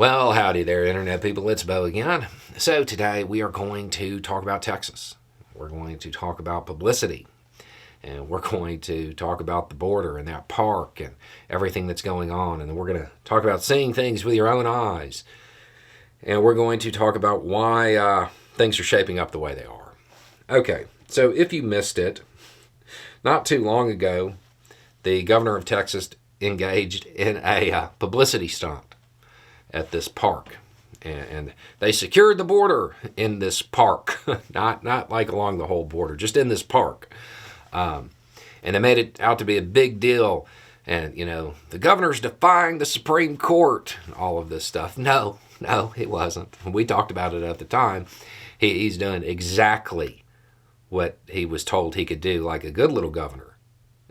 Well, howdy there, Internet people. It's Bo again. So, today we are going to talk about Texas. We're going to talk about publicity. And we're going to talk about the border and that park and everything that's going on. And we're going to talk about seeing things with your own eyes. And we're going to talk about why things are shaping up the way they are. Okay, so if you missed it, not too long ago, the governor of Texas engaged in a publicity stunt at this park, and they secured the border in this park, not like along the whole border, just in this park, and they made it out to be a big deal. And the governor's defying the Supreme Court and all of this stuff. No, it wasn't. We talked about it at the time. He's doing exactly what he was told he could do, like a good little governor.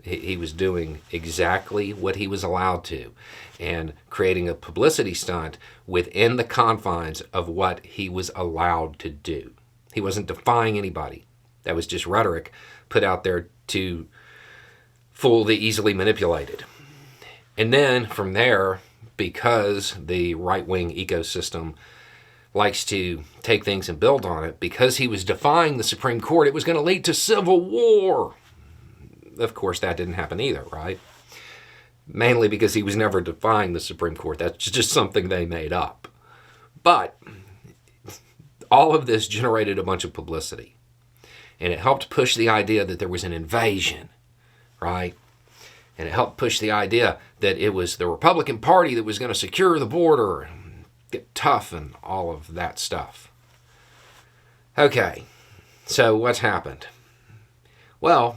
He was doing exactly what he was allowed to and creating a publicity stunt within the confines of what he was allowed to do. He wasn't defying anybody. That was just rhetoric put out there to fool the easily manipulated. And then from there, because the right-wing ecosystem likes to take things and build on it, because he was defying the Supreme Court, it was going to lead to civil war. Of course, that didn't happen either, right? Mainly because he was never defying the Supreme Court. That's just something they made up. But all of this generated a bunch of publicity. And it helped push the idea that there was an invasion, right? And it helped push the idea that it was the Republican Party that was going to secure the border and get tough and all of that stuff. Okay, so what's happened? Well,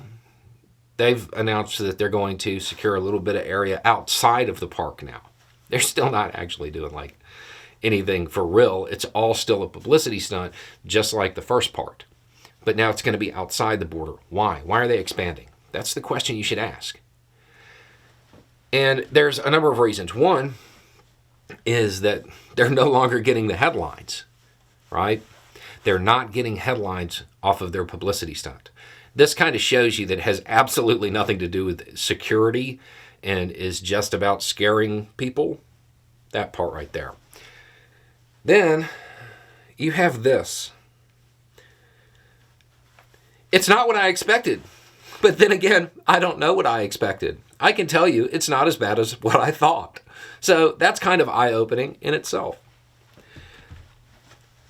they've announced that they're going to secure a little bit of area outside of the park now. They're still not actually doing like anything for real. It's all still a publicity stunt, just like the first part. But now it's going to be outside the border. Why? Why are they expanding? That's the question you should ask. And there's a number of reasons. One is that they're no longer getting the headlines, right? They're not getting headlines off of their publicity stunt. This kind of shows you that it has absolutely nothing to do with security and is just about scaring people. That part right there. Then you have this. It's not what I expected. But then again, I don't know what I expected. I can tell you it's not as bad as what I thought. So that's kind of eye-opening in itself.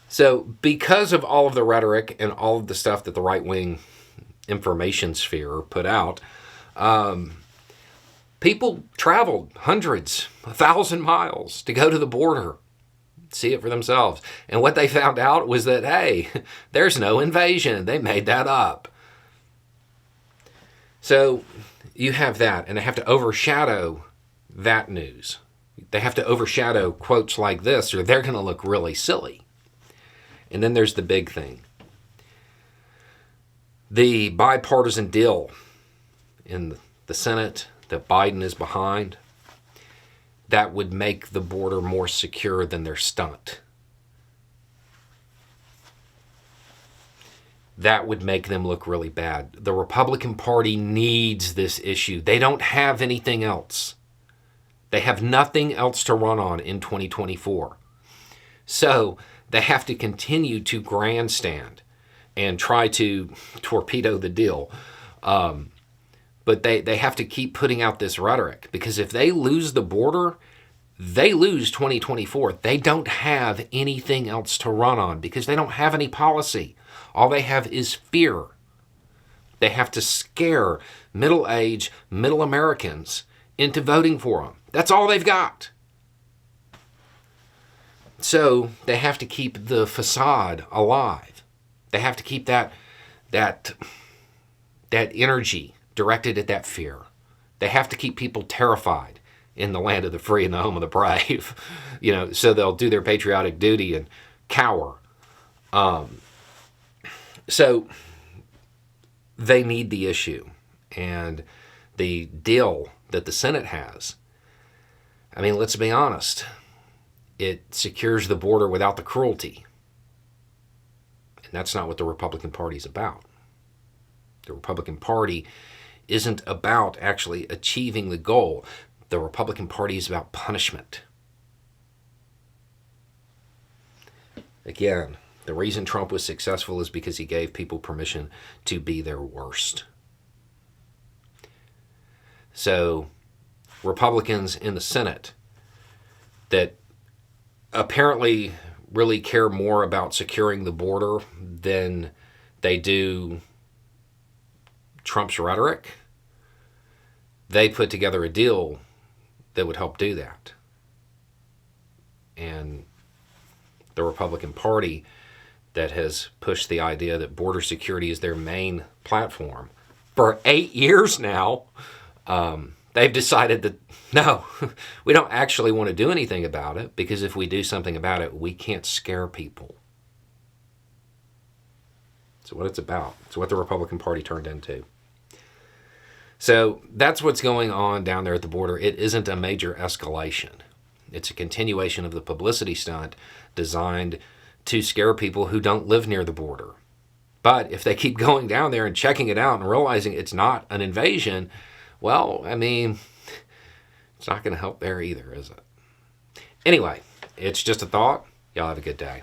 So because of all of the rhetoric and all of the stuff that the right-wing information sphere put out, people traveled hundreds, 1,000 miles to go to the border, see it for themselves. And what they found out was that, hey, there's no invasion. They made that up. So you have that, and they have to overshadow that news. They have to overshadow quotes like this, or they're going to look really silly. And then there's the big thing. The bipartisan deal in the Senate that Biden is behind, that would make the border more secure than their stunt. That would make them look really bad. The Republican Party needs this issue. They don't have anything else. They have nothing else to run on in 2024. So they have to continue to grandstand and try to torpedo the deal. But they have to keep putting out this rhetoric, because if they lose the border, they lose 2024. They don't have anything else to run on because they don't have any policy. All they have is fear. They have to scare middle-aged, middle Americans into voting for them. That's all they've got. So they have to keep the facade alive. They have to keep that energy directed at that fear. They have to keep people terrified in the land of the free and the home of the brave, so they'll do their patriotic duty and cower. So they need the issue. And the deal that the Senate has, I mean, let's be honest, it secures the border without the cruelty. And that's not what the Republican Party is about. The Republican Party isn't about actually achieving the goal. The Republican Party is about punishment. Again, the reason Trump was successful is because he gave people permission to be their worst. So, Republicans in the Senate that apparently really care more about securing the border than they do Trump's rhetoric, they put together a deal that would help do that. And the Republican Party that has pushed the idea that border security is their main platform for 8 years now, they've decided that no, we don't actually want to do anything about it, because if we do something about it, we can't scare people. That's what it's about. It's what the Republican Party turned into. So that's what's going on down there at the border. It isn't a major escalation. It's a continuation of the publicity stunt designed to scare people who don't live near the border. But if they keep going down there and checking it out and realizing it's not an invasion, well, I mean, it's not going to help there either, is it? Anyway, it's just a thought. Y'all have a good day.